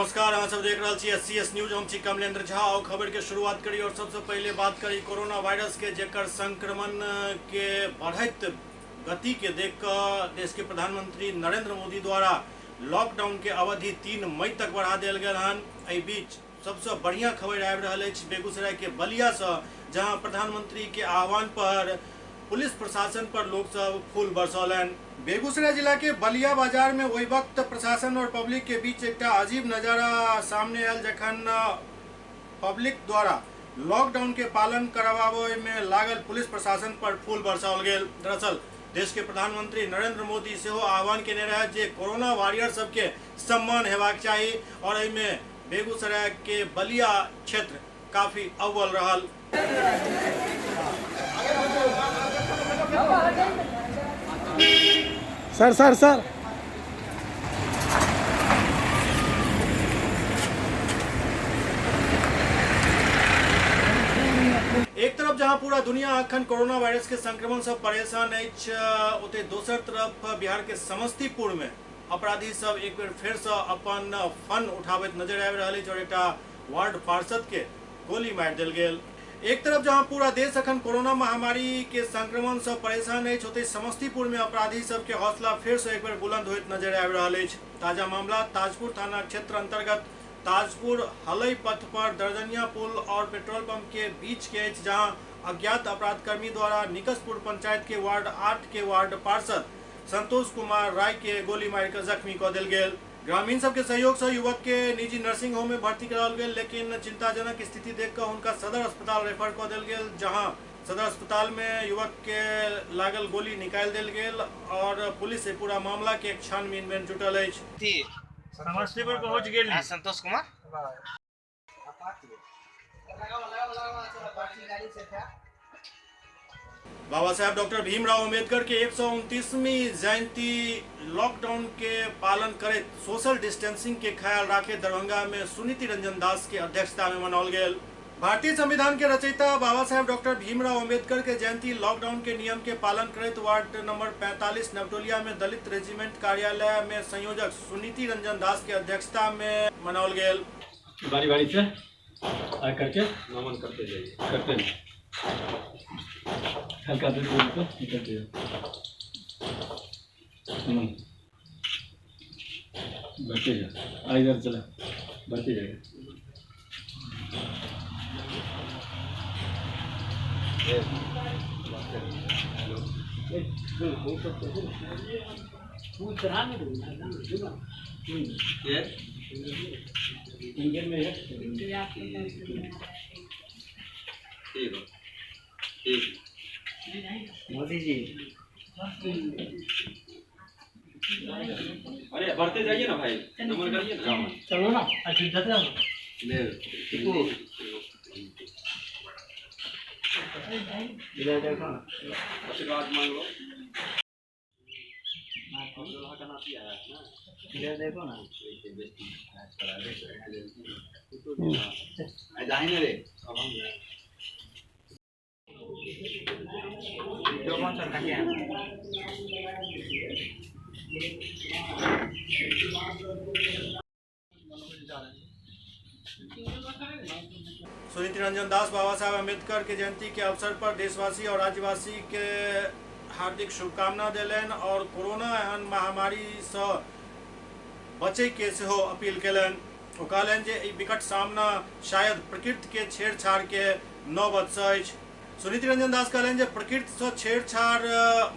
नमस्कार, अहाँ सब देख रहे छी SCS न्यूज। हम छी कमलेंद्र झा और खबर के शुरुआत करी। और सबसे पहले बात करी कोरोना वायरस के, जेकर संक्रमण के बढ़त गति के देख कर देश के प्रधानमंत्री नरेंद्र मोदी द्वारा लॉकडाउन के अवधि 3 मई तक बढ़ा दिया गया हन। एहि बीच सबसे बढ़िया खबर आबि रहल अछि बेगूसराय के बलिया से, जहां प्रधानमंत्री के आह्वान पर पुलिस प्रशासन पर लोग सब फूल बरसौलन। बेगूसराय जिला के बलिया बाजार में वही वक्त प्रशासन और पब्लिक के बीच एक अजीब नजारा सामने आयल, जखन पब्लिक द्वारा लॉकडाउन के पालन करवावे में लागल पुलिस प्रशासन पर फूल बरसाओल गेल। दरअसल देश के प्रधानमंत्री नरेंद्र मोदी से आह्वान केने रहे जे कोरोना वॉरियर सबके सम्मान हेबाक चाहिए, और एहिमे बेगूसराय के बलिया क्षेत्र काफी अव्वल रहल। सर एक तरफ जहां पूरा दुनिया अखन कोरोना वायरस के संक्रमण से परेशान अछि, ओते दोसर तरफ बिहार के समस्तीपुर में अपराधी सब एक बेर फिर से अपन फन उठाबैत नजर आबि रहल अछि और एकटा वार्ड पार्षद के गोली मारि देल गेल। एक तरफ जहां पूरा देश अखन कोरोना महामारी के संक्रमण से परेशान अछि, ओते समस्तीपुर में अपराधी सब के हौसला फिर से एक बेर बुलंद होइत नजर आबि रहल अछि। ताजा मामला ताजपुर थाना क्षेत्र अंतर्गत ताजपुर हलई पथ पर दर्जनिया पुल और पेट्रोल पंप के बीच के अछि, जहां अज्ञात अपराधकर्मी द्वारा निकसपुर पंचायत के वार्ड 8 के वार्ड पार्षद संतोष कुमार राय के गोली मार कर जख्मी कऽ देल गेल। ग्रामीण सबके सहयोग से युवक के निजी नर्सिंग होम में भर्ती कराओल गेल, लेकिन चिंताजनक स्थिति देखकर उनका सदर अस्पताल रेफर कऽ देल गेल, जहां सदर अस्पताल में युवक के लागल गोली निकाल देल गेल और पुलिस से पूरा मामला के छानबीन में जुटल अछि। समस्तीपुर पहुंच गेल संतोष कुमार बाबा साहेब डॉक्टर भीमराव अंबेडकर के 129वीं जयंती लॉकडाउन के पालन करे सोशल डिस्टेंसिंग के ख्याल राखे दरभंगा में सुनीति रंजन दास के अध्यक्षता में मनाओल गेल। भारतीय संविधान के रचयिता बाबा साहेब डॉक्टर भीमराव अंबेडकर के जयंती लॉकडाउन के नियम के पालन करते वार्ड नंबर 45 नवटोलिया में दलित रेजिमेंट कार्यालय में संयोजक सुनीति रंजन दास के अध्यक्षता में मनाओल गेल। बारी बारी से आ करके नमन करते जाइए, हल्का दूर को निकलते जाओ, बढ़ते जाओ, इधर चला बढ़ते जाएगा। मोदी जी अरे बढ़ते जाइए ना भाई, नमन करिए ना, चलो ना इधर देखो आशीर्वाद मांग लो। इधर देखो ना दाहिने रे जो कौन सा क्या सुनीति रंजन दास बाबा साहेब अम्बेडकर के जयंती के अवसर पर देशवासी और राज्यवासी के हार्दिक शुभकामना देलन और कोरोना एहन महामारी से बचे के सेहो अपील केलन। ओ कहलन जे ई विकट सामना शायद प्रकृति के छेड़छाड़ के नौबत से अछि। सुनीति रंजन दास कहलन जे प्रकृति से छेड़छाड़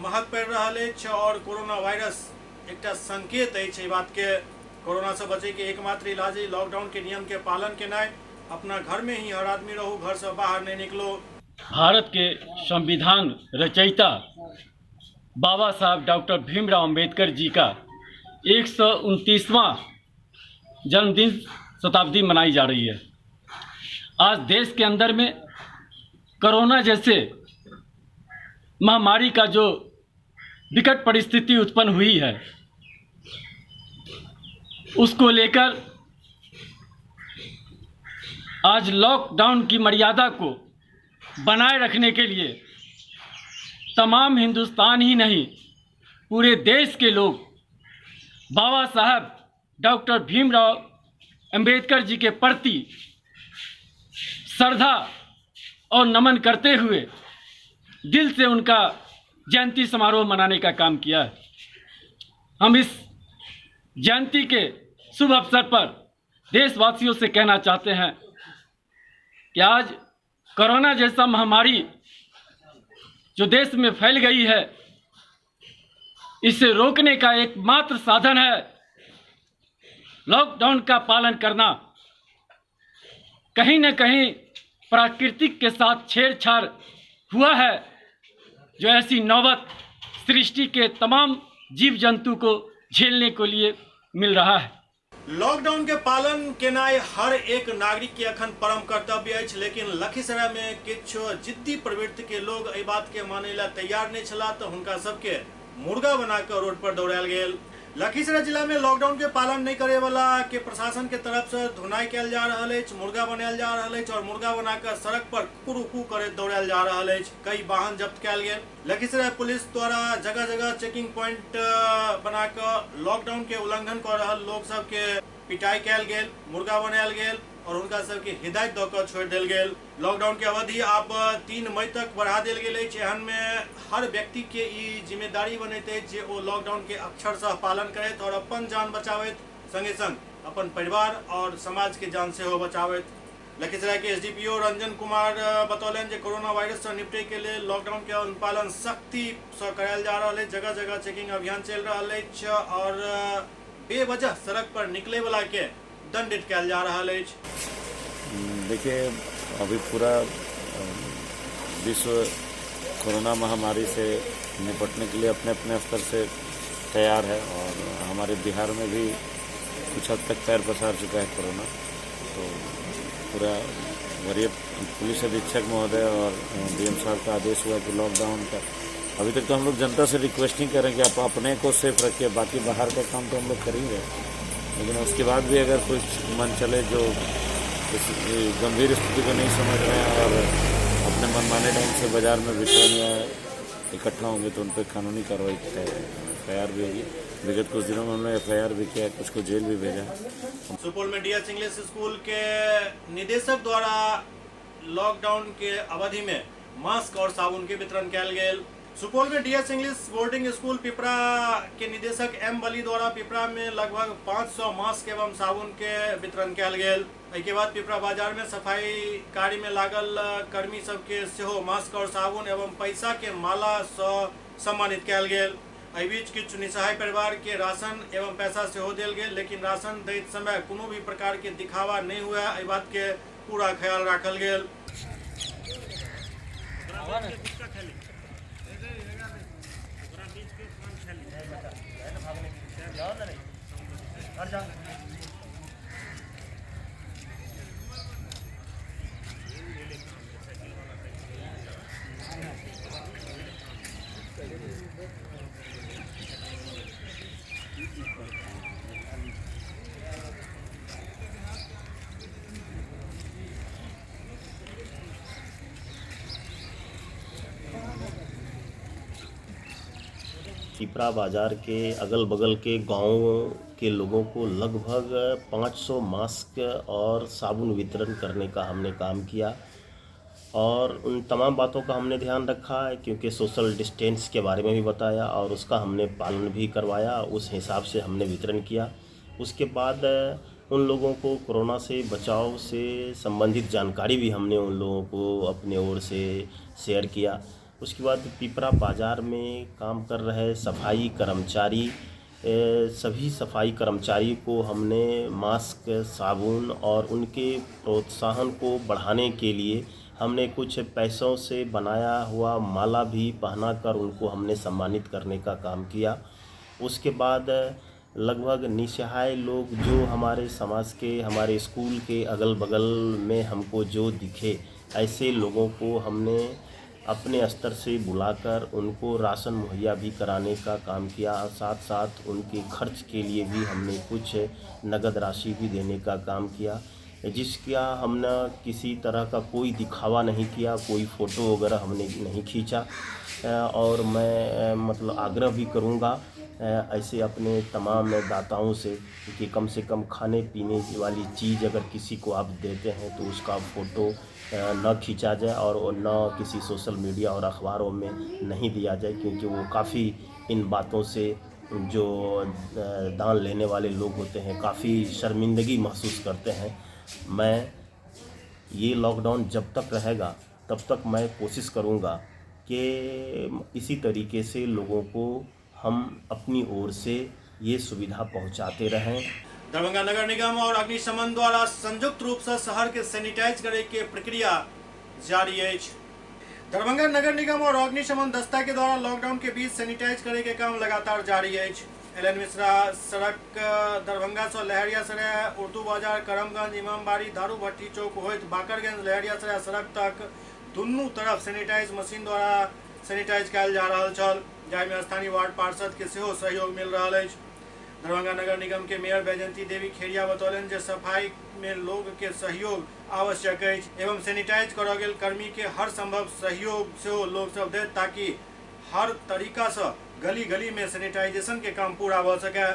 महग पड़ि रहल अछि और कोरोना वायरस एकटा संकेत अछि बात के। कोरोना से बचे के एकमात्र इलाज लॉकडाउन के नियम के पालन केनाइ, अपना घर में ही हर आदमी रहो, घर से बाहर नहीं निकलो। भारत के संविधान रचयिता बाबा साहब डॉक्टर भीमराव अंबेडकर जी का 129वां जन्मदिन शताब्दी मनाई जा रही है। आज देश के अंदर में कोरोना जैसे महामारी का जो विकट परिस्थिति उत्पन्न हुई है, उसको लेकर आज लॉकडाउन की मर्यादा को बनाए रखने के लिए तमाम हिंदुस्तान ही नहीं पूरे देश के लोग बाबा साहब डॉक्टर भीमराव अंबेडकर जी के प्रति श्रद्धा और नमन करते हुए दिल से उनका जयंती समारोह मनाने का काम किया है। हम इस जयंती के शुभ अवसर पर देशवासियों से कहना चाहते हैं कि आज कोरोना जैसा महामारी जो देश में फैल गई है, इसे रोकने का एकमात्र साधन है लॉकडाउन का पालन करना। कहीं न कहीं प्राकृतिक के साथ छेड़छाड़ हुआ है, जो ऐसी नौबत सृष्टि के तमाम जीव जंतु को झेलने के लिए मिल रहा है। लॉकडाउन के पालन केनाई हर एक नागरिक के अखन परम कर्तव्य अछि, लेकिन लखीसराय में किछु जिद्दी प्रवृत्ति के लोग एहि बात के माने ला तैयार नहीं छला तो हुनका सबके मुर्गा बनाकर रोड पर दौड़ायल गेल। लखीसराय जिला में लॉकडाउन के पालन नहीं करे वाला के प्रशासन के तरफ से धुनाई कयल जा रहल अछि, मुर्गा बनायल जा रहल अछि और मुर्गा बनाकर सड़क पर कुरुकू करे दौड़ायल जा रहल अछि। कई वाहन जब्त कयल गेल। लखीसराय पुलिस द्वारा जगह जगह चेकिंग पॉइंट बनाकर लॉकडाउन के उल्लंघन कर रहल लोग सब के पिटाई कयल गेल, मुर्गा बनायल गेल और उनका सबके हिदायत दऽ कऽ छोड़ि देल गेल। लॉकडाउन के अवधि अब 3 मई तक बढ़ा देल गेल अछि। एहन में हर व्यक्ति के ई जिम्मेदारी बनैत अछि जे ओ लॉकडाउन के अक्षरशः पालन करैत और अपन जान बचावैत, संगे संग अपन परिवार और समाज के जान सेहो बचावैत। लखीसराय के एसडीपीओ रंजन कुमार बतौलन जे कोरोना वायरस से निपटे के लिए लॉकडाउन के अनुपालन सख्ती से करायल जा रहल अछि। जगह जगह चेकिंग अभियान चल रहल अछि और बेवजह सड़क पर निकले वाला के दंडित कयल जा रहा है। देखिए, अभी पूरा विश्व कोरोना महामारी से निपटने के लिए अपने अपने स्तर से तैयार है और हमारे बिहार में भी कुछ हद तक पैर पसार चुका है कोरोना। तो पूरा वरीय पुलिस अधीक्षक महोदय और डीएम साहब का आदेश हुआ कि लॉकडाउन का अभी तक तो हम लोग जनता से रिक्वेस्टिंग करें कि आप अपने को सेफ रखिए, बाकी बाहर का काम तो हम लोग कर ही रहे, लेकिन उसके बाद भी अगर कुछ मन चले जो इस गंभीर स्थिति को नहीं समझ रहे हैं और अपने मनमाने ढंग से बाजार में वितरण या इकट्ठा होंगे तो उन पर कानूनी कार्रवाई FIR भी होगी। विगत कुछ दिनों में हमने FIR भी किया, कुछ को जेल भी भेजा। सुपौल में डीएस इंग्लिश स्कूल के निदेशक द्वारा लॉकडाउन के अवधि में मास्क और साबुन के वितरण कयल गेल। सुपौल में DS English boarding school Pipra के निदेशक एम बली द्वारा पिपरा में लगभग 500 मास्क एवं साबुन के वितरण कयल गेल। एहिके बाद पिपरा बाजार में सफाई कार्य में लागल कर्मी सबके सेहो मास्क और साबुन एवं पैसा के माला से सम्मानित कयल गेल। एहि बीच किछु निसहाय परिवार के राशन एवं पैसा सेहो देल गेल, लेकिन राशन दैत समय कोनो भी प्रकार के दिखावा नहीं हुआ, एहि बात के पूरा ख्याल राखल गेल। पिपरा बाज़ार के अगल बगल के गांवों के लोगों को लगभग 500 मास्क और साबुन वितरण करने का हमने काम किया और उन तमाम बातों का हमने ध्यान रखा है, क्योंकि सोशल डिस्टेंस के बारे में भी बताया और उसका हमने पालन भी करवाया। उस हिसाब से हमने वितरण किया। उसके बाद उन लोगों को कोरोना से बचाव से संबंधित जानकारी भी हमने उन लोगों को अपने ओर से शेयर किया। उसके बाद पिपरा बाज़ार में काम कर रहे सफाई कर्मचारी, सभी सफाई कर्मचारी को हमने मास्क, साबुन और उनके प्रोत्साहन को बढ़ाने के लिए हमने कुछ पैसों से बनाया हुआ माला भी पहनाकर उनको हमने सम्मानित करने का काम किया। उसके बाद लगभग निसहाय लोग जो हमारे समाज के, हमारे स्कूल के अगल बगल में हमको जो दिखे, ऐसे लोगों को हमने अपने स्तर से बुलाकर उनको राशन मुहैया भी कराने का काम किया। साथ साथ उनके खर्च के लिए भी हमने कुछ नगद राशि भी देने का काम किया, जिसका हमने किसी तरह का कोई दिखावा नहीं किया, कोई फ़ोटो वगैरह हमने नहीं खींचा। और मैं आग्रह भी करूँगा ऐसे अपने तमाम दाताओं से कि कम से कम खाने पीने वाली चीज़ अगर किसी को आप देते हैं तो उसका फ़ोटो न खींचा जाए और न किसी सोशल मीडिया और अखबारों में नहीं दिया जाए, क्योंकि वो काफ़ी इन बातों से जो दान लेने वाले लोग होते हैं काफ़ी शर्मिंदगी महसूस करते हैं। मैं ये लॉकडाउन जब तक रहेगा तब तक मैं कोशिश करूँगा कि इसी तरीके से लोगों को हम अपनी ओर से ये सुविधा पहुंचाते रहें। दरभंगा नगर निगम और अग्निशमन द्वारा संयुक्त रूप से शहर के सैनिटाइज करे के प्रक्रिया जारी है। दरभंगा नगर निगम और अग्निशमन दस्ता के द्वारा लॉकडाउन के बीच सैनिटाइज करे के काम लगातार जारी है। एल.एन. मिश्रा सड़क दरभंगा से लहरियासराय, उर्दू बाजार, करमगंज, इमामबाड़ी, दारू भट्टी चौक होइत बाकरगंज लहरियासराय सड़क तक दुनू तरफ सैनिटाइज मशीन द्वारा सैनिटाइज कयल जा रहा छल, जाहिमे स्थानीय वार्ड पार्षद के सेहो सहयोग मिल रहा है। दरभंगा नगर निगम के मेयर बैजंती देवी खेड़िया बतौलन जे सफाई में लोग के सहयोग आवश्यक है एवं सैनिटाइज करल गेल कर्मी के हर संभव सहयोग से लोग सब दे, ताकि हर तरीका से गली गली में सैनिटाइजेशन के काम पूरा हो सके।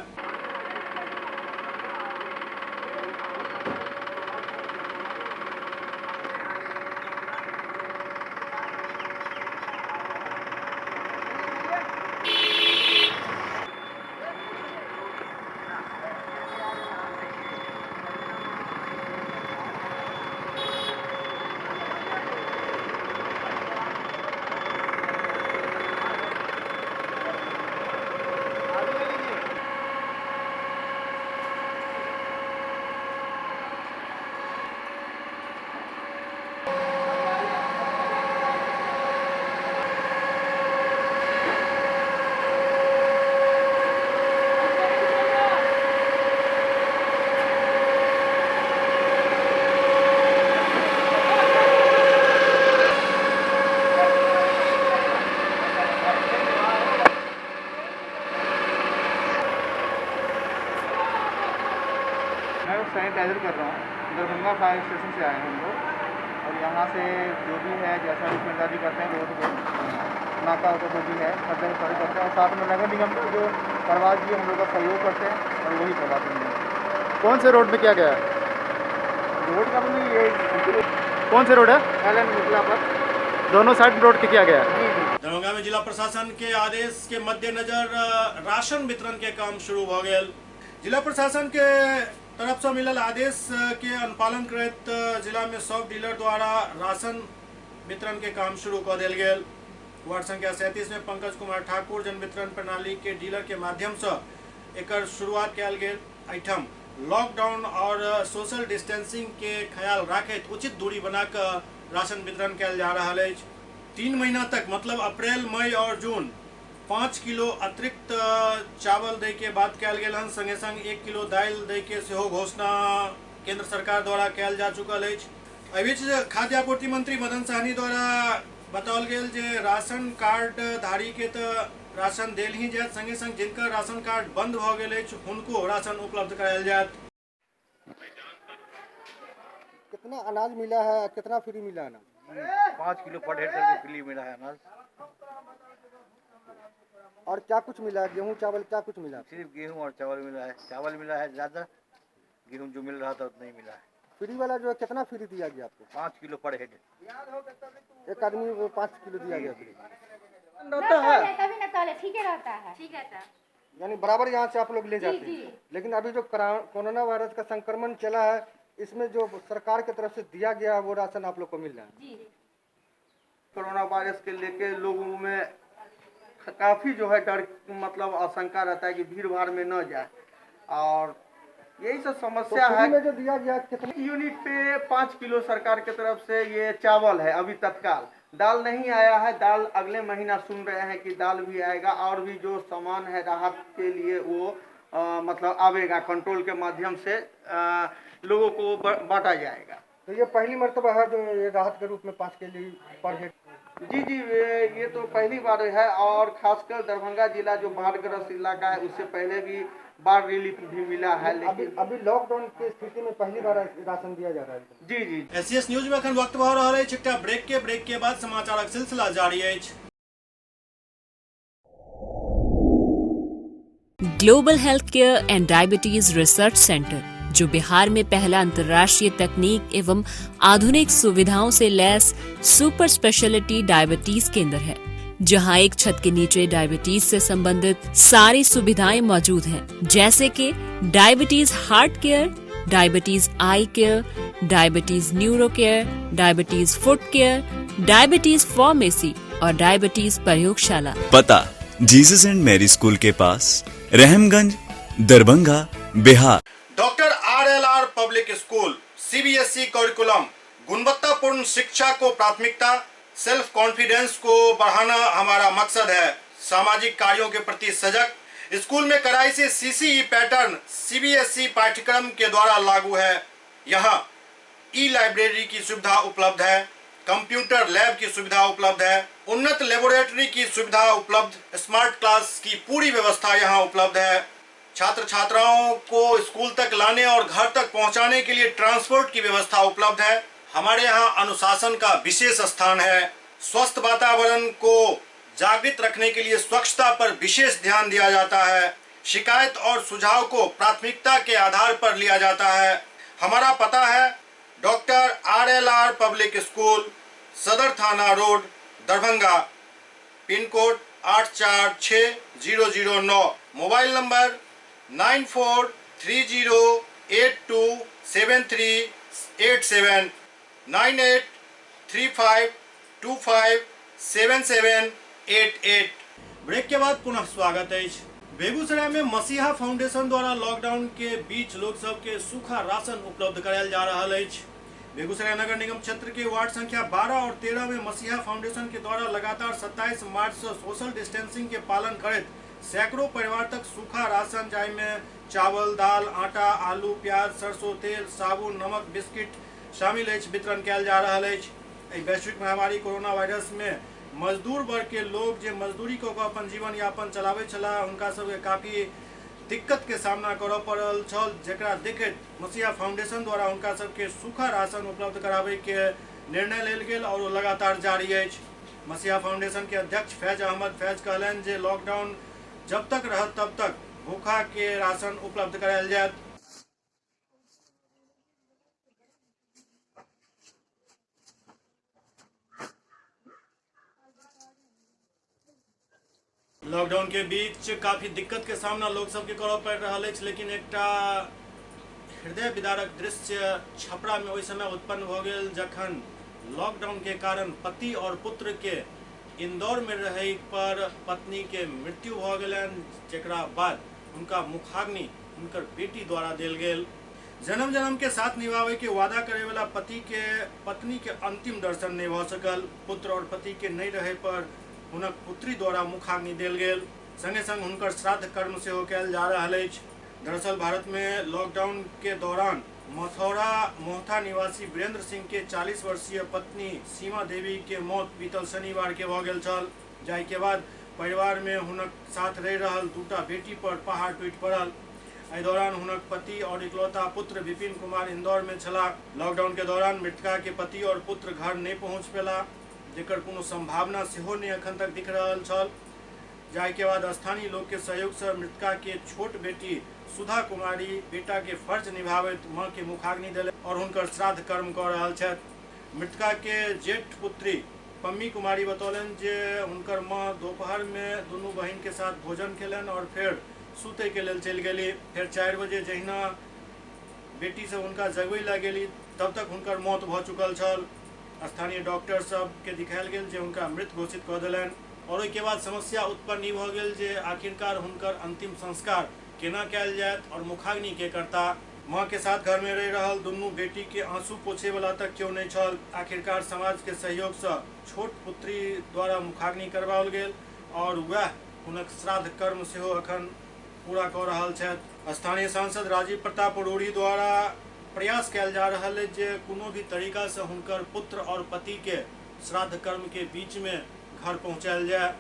सैनिटाइजर कर रहा हूँ। दरभंगा फायर स्टेशन से आए हैं हम लोग, और यहाँ से जो भी है जैसा भी जिम्मेदारी करते हैं रोड को नाका होता जो भी है हर जगह खड़े करते हैं, और साथ में नगर निगम को जो करवा दिए हम लोग का सहयोग करते हैं और वही करवाते हैं। कौन से रोड में किया गया है? रोड का भी ये कौन से रोड है? एल.एन. मिश्रा पर दोनों साइड रोड किया गया है। दरभंगा में जिला प्रशासन के आदेश के मद्देनजर राशन वितरण के काम शुरू हो गया। जिला प्रशासन के तरफ से मिलल आदेश के अनुपालन करत जिला में सब डीलर द्वारा राशन वितरण के काम शुरू कर दिल गया। वार्ड संख्या 37 में पंकज कुमार ठाकुर जन वितरण प्रणाली के डीलर के माध्यम से एक शुरुआत कल गेल। एठम लॉकडाउन और सोशल डिस्टेंसिंग के ख्याल रखत उचित दूरी बनाकर राशन वितरण कल जा रहा है। 3 महीना तक मतलब अप्रैल, मई और जून 5 किलो अतिरिक्त चावल दे के बात कल गेल हन। संगे संग 1 किलो दाल दे के सेहो घोषणा केंद्र सरकार द्वारा कल जा चुकल है। एहि बीच खाद्य आपूर्ति मंत्री मदन सहनी द्वारा बताओल गेल जे राशन कार्ड धारी के तो राशन देल ही जात, संगे संग जिनका राशन कार्ड बंद भ गेल अछि हुनको राशन उपलब्ध करायल जात। कितना अनाज मिला है, कितना फ्री मिला है? 5 किलो पर हेड करके फ्री मिला है अनाज। और क्या कुछ मिला है? गेहूँ चावल क्या कुछ मिला? सिर्फ गेहूं और चावल मिला है। चावल मिला है ज़्यादा, गेहूं जो मिल रहा था उतना ही मिला है। फ्री वाला जो है कितना फ्री दिया गया आपको? 5 किलो पर हेड। एक आदमी को 5 किलो दिया गया फ्री। कभी ना तौले ठीक रहता है, ठीक रहता है। यानी बराबर यहाँ से आप लोग ले जाते हैं। लेकिन अभी जो कोरोना वायरस का संक्रमण चला है, इसमें जो सरकार की तरफ से दिया गया वो राशन आप लोग को मिल रहा है। कोरोना वायरस के लेके लोगों में काफ़ी जो है डर मतलब आशंका रहता है कि भीड़ भाड़ में न जाए, और यही सब समस्या है। में जो दिया गया कितने यूनिट पे 5 किलो सरकार की तरफ से ये चावल है अभी तत्काल। दाल नहीं आया है, दाल अगले महीना सुन रहे हैं कि दाल भी आएगा, और भी जो सामान है राहत के लिए वो मतलब आवेगा, कंट्रोल के माध्यम से लोगों को बांटा जाएगा। तो ये पहली मर्तबा है जो ये राहत के रूप में 5 किलो पर हेड। जी ये तो पहली बार है, और खासकर दरभंगा जिला जो बाढ़ग्रस्त इलाका है उससे पहले भी बाढ़ रिलीफ भी मिला है। लेकिन अभी लॉकडाउन की स्थिति में पहली बार राशन दिया जा रहा है। जी एससीएस न्यूज में अखन वक्त भऽ रहल अछि एकटा ब्रेक के बाद समाचारक सिलसिला जारी अछि। Global health care and diabetes research centre, जो बिहार में पहला अंतर्राष्ट्रीय तकनीक एवं आधुनिक सुविधाओं से लैस सुपर स्पेशलिटी डायबिटीज केंद्र है, जहां एक छत के नीचे डायबिटीज से संबंधित सारी सुविधाएं मौजूद हैं, जैसे कि diabetes heart care, diabetes eye care, diabetes neuro care, diabetes foot care, diabetes pharmacy और डायबिटीज प्रयोगशाला। पता जीसस एंड मैरी स्कूल के पास, Rahamganj, Darbhanga, Bihar. Doctor RLR public school CBSE curriculum, गुणवत्तापूर्ण शिक्षा को प्राथमिकता, सेल्फ कॉन्फिडेंस को बढ़ाना हमारा मकसद है। सामाजिक कार्यों के प्रति सजग। स्कूल में कड़ाई से CCE पैटर्न CBSE पाठ्यक्रम के द्वारा लागू है। यहाँ ई-लाइब्रेरी की सुविधा उपलब्ध है, कंप्यूटर लैब की सुविधा उपलब्ध है, उन्नत लेबोरेटरी की सुविधा उपलब्ध, स्मार्ट क्लास की पूरी व्यवस्था यहाँ उपलब्ध है। छात्र छात्राओं को स्कूल तक लाने और घर तक पहुँचाने के लिए ट्रांसपोर्ट की व्यवस्था उपलब्ध है। हमारे यहाँ अनुशासन का विशेष स्थान है। स्वस्थ वातावरण को जागृत रखने के लिए स्वच्छता पर विशेष ध्यान दिया जाता है। शिकायत और सुझाव को प्राथमिकता के आधार पर लिया जाता है। हमारा पता है doctor RLR public school, Sadar Thana road, Darbhanga, pin code 846009, mobile number 9430827387, 9835257788। Break के बाद पुनः स्वागत है। बेगूसराय में मसीहा फाउंडेशन द्वारा लॉकडाउन के बीच लोग सब के सूखा राशन उपलब्ध करायल जा रहा है। बेगूसराय नगर निगम क्षेत्र के वार्ड संख्या 12 और 13 में मसीहा फाउंडेशन के द्वारा लगातार 27 मार्च से सोशल डिस्टेंसिंग के पालन करते सैकड़ों परिवार तक सूखा राशन, जाय में चावल, दाल, आटा, आलू, प्याज, सरसों तेल, साबुन, नमक, बिस्किट शामिल वितरण किया जा रहा है। वैश्विक महामारी कोरोना वायरस में मजदूर वर्ग के लोग जो मजदूरी को अपन जीवन यापन चलावे छला, उनका सब काफी दिक्कत के सामना करऽ पड़ल छल, जेकरा देखैत मसीहा फाउंडेशन द्वारा उनका सबके सूखा राशन उपलब्ध करावे के निर्णय लेल गेल और लगातार जारी है। मसीहा फाउंडेशन के अध्यक्ष फैज अहमद फैज कहलन जे लॉकडाउन जब तक रहत तब तक भूखा के राशन उपलब्ध करायल जायत। लॉकडाउन के बीच काफी दिक्कत के सामना लोग सबके करऽ पड़ रहा है, लेकिन एक हृदय विदारक दृश्य छपरा में ओहि समय उत्पन्न हो गया जखन लॉकडाउन के कारण पति और पुत्र के इंदौर में रहे पर पत्नी के मृत्यु हो गए, जेकरा बाद उनका मुखाग्नि उनकर बेटी द्वारा दिल गेल। जन्म जन्म के साथ निभावे के वादा करे वाला पति के पत्नी के अंतिम दर्शन नहीं हो सकल। पुत्र और पति के नहीं रहे पर हुनक पुत्री द्वारा मुखाग्नि दिल गेल, संगे संग हुनकर श्राद्ध कर्म से हो कैल जा रहा है। दरअसल भारत में लॉकडाउन के दौरान मथौरा मोहथा निवासी वीरेंद्र सिंह के 40 वर्षीय पत्नी सीमा देवी के मौत बीतल शनिवार के हो गेल छल, जाय के बाद परिवार में हुनक साथ रह रहल दूटा बेटी पर पहाड़ टूट पड़ल। एहि दौरान हुनक पति और इकलौता पुत्र विपिन कुमार इंदौर में छला। लॉकडाउन के दौरान मृतका के पति और पुत्र घर नहीं पहुंच पेला, जेकर कोनो संभावना सेहो नहीं अखन तक दिख रहल छल। जाय के बाद स्थानीय लोग के सहयोग से मृतका के छोट बेटी सुधा कुमारी बेटा के फर्ज निभावैत मां के मुखाग्नि दिले और हुनकर श्राद्ध कर्म कर रहल छथि। मृतका के जेठ पुत्री पम्मी कुमारी बतौलन जे हुनकर मां दोपहर में दोनों बहन के साथ भोजन केलन और फिर सुते के लेल चल गेली। फिर 4 बजे जहिना बेटी से हुनका जगबै लग गेली तब तक हुनकर मौत भ चुकल छल। स्थानीय डॉक्टर सब के दिखायल गेल जे हुनका मृत घोषित कऽ देलनि और ओहि के बाद समस्या उत्पन्न ई भऽ गेल जे आखिरकार हुनकर अंतिम संस्कार केना कयल जायत और मुखाग्नि के करता। मां के साथ घर में रह रहल दुनू बेटी के आंसू पोछे वाला तक क्यों नहीं छल। आखिरकार समाज के सहयोग से छोट पुत्री द्वारा मुखाग्नि करवाओल गेल और वह हुनक श्राद्ध कर्म सेहो अखन पूरा कऽ रहल छथि। स्थानीय सांसद राजीव प्रताप अरोड़ी द्वारा प्रयास कयल जा रहा है जे कोनो भी तरीका से हुनकर पुत्र और पति के श्राद्ध कर्म के बीच में घर पहुंचायल जाए।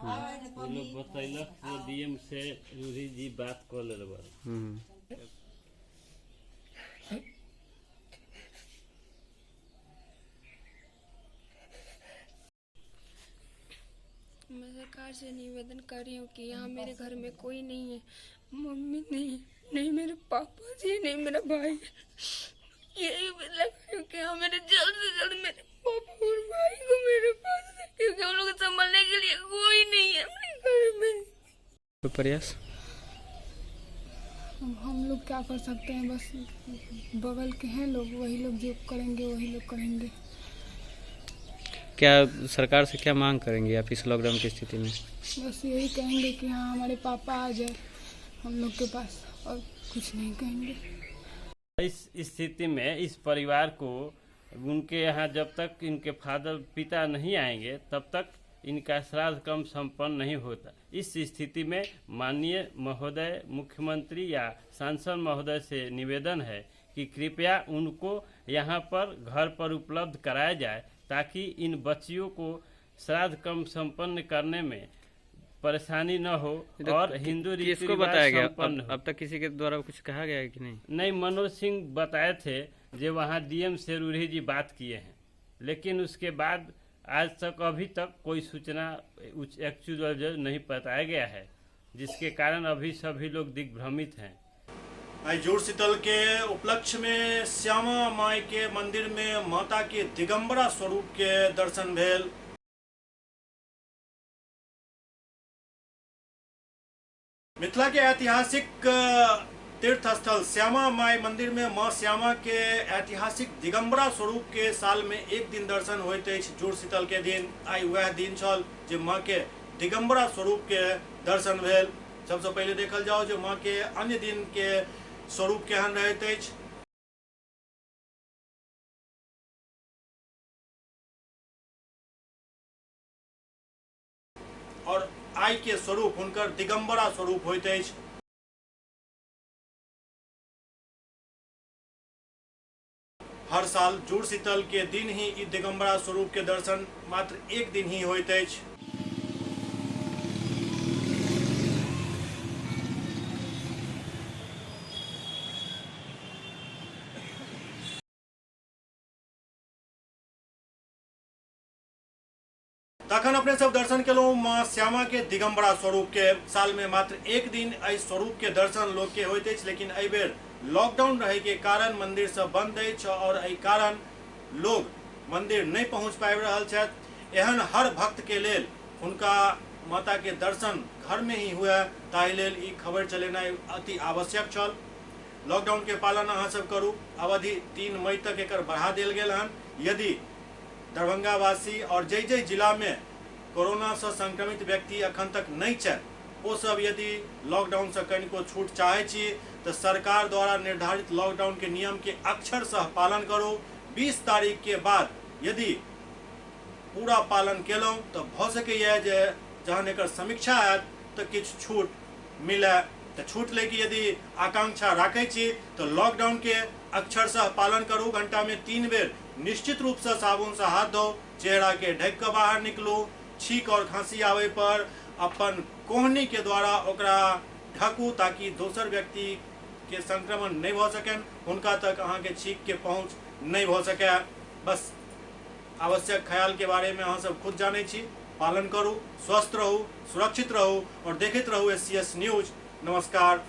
वो लोग बतैलक जे डीएम से रूही जी बात कर ले बा। सरकार से निवेदन कर रही हूँ कि यहाँ मेरे घर में कोई नहीं है, मम्मी नहीं, नहीं मेरे पापा जी, नहीं मेरा भाई। यही लगा कि हाँ मेरे जल्द से जल्द मेरे पापा और भाई को मेरे पास, क्योंकि उन लोग को संभालने के लिए कोई नहीं है अपने घर में। तो प्रयास हम लोग क्या कर सकते हैं, बस बगल के हैं लोग, वही लोग जो करेंगे वही लोग करेंगे। क्या सरकार से क्या मांग करेंगे आप इस लॉकडाउन की स्थिति में? बस यही कहेंगे कि हाँ हमारे पापा आ जाए हम लोग के पास, और कुछ नहीं कहेंगे। इस स्थिति में इस परिवार को उनके यहाँ जब तक इनके पिता नहीं आएंगे तब तक इनका श्राद्ध कर्म संपन्न नहीं होता। इस स्थिति में माननीय महोदय मुख्यमंत्री या सांसद महोदय से निवेदन है कि कृपया उनको यहाँ पर घर पर उपलब्ध कराया जाए, ताकि इन बच्चियों को श्राद्ध कर्म संपन्न करने में परेशानी न हो और हिंदू रीति रिवाज संपन्न हो। अब तक किसी के द्वारा कुछ कहा गया है कि नहीं? नहीं, मनोज सिंह बताए थे जो वहाँ डीएम शेरूरी जी बात किए हैं, लेकिन उसके बाद आज तक अभी तक कोई सूचना एक्चुअल नहीं बताया गया है, जिसके कारण अभी सभी लोग दिग्भ्रमित हैं। जुड़ शीतल के उपलक्ष्य में श्यामा माई के मंदिर में माता के दिगंबरा स्वरूप के दर्शन भेल। मिथिला के ऐतिहासिक तीर्थ स्थल श्यामा माई मंदिर में मां श्यामा के ऐतिहासिक दिगंबरा स्वरूप के साल में एक दिन दर्शन होइत अछि। जुड़ शीतल के दिन आई वह दिन छल जे मां के दिगंबरा स्वरूप के दर्शन भेल। सबसे पहले देखल जाओ जो मां के अन्य दिन के स्वरूप केहन रहैत अछि। और आई के स्वरूप हुनकर दिगंबरा स्वरूप होइत अछि। हर साल जुड़ शीतल के दिन ही ई दिगंबरा स्वरूप के दर्शन मात्र एक दिन ही होइत अछि। तखन अपने सब दर्शन केलहुँ मां श्यामा के दिगंबरा स्वरूप के। साल में मात्र एक दिन एहि स्वरूप के दर्शन लोक के होइत अछि, लेकिन एहि बेर लॉकडाउन रहे के कारण मंदिर सब बंद अछि और एहि कारण लोग मंदिर नहीं पहुंच पाबि रहल छथि। एहन हर भक्त के लेल हुनका माता के दर्शन घर में ही हुए, ताहि लेल ई खबर चलेनाइ अति आवश्यक छल। लॉकडाउन के पालन अहाँ सब करू। अवधि 3 मई तक एकर बढ़ा देल गेल हन। यदि दरभंगा वासी और जै जिला में कोरोना से संक्रमित व्यक्ति अखन तक नहीं छथि, वो सब यदि लॉकडाउन से कनिको छूट चाहे छी तो सरकार द्वारा निर्धारित लॉकडाउन के नियम के अक्षर सह पालन करू। 20 तारीख के बाद यदि पूरा पालन केलहुँ तो भ सकैए जे जहन एकर समीक्षा हैत तो किछु छूट मिले। तो छूट लेके यदि आकांक्षा राखै छी तो लॉकडाउन के अक्षर सह पालन करू। घंटा में 3 बेर निश्चित रूप से साबुन से हाथ धो, चेहरा के ढक के बाहर निकलू। छींक और खांसी आवे पर अपन कोहनी के द्वारा ओकरा ढकू, ताकि दोसर व्यक्ति के संक्रमण नहीं हो सके, उनका तक अहाँ के छींक के पहुँच नहीं हो सके। बस आवश्यक ख्याल के बारे में अहाँ सब खुद जाने छी। पालन करू, स्वस्थ रहू, सुरक्षित रहू और देखते रहू SCS न्यूज। नमस्कार।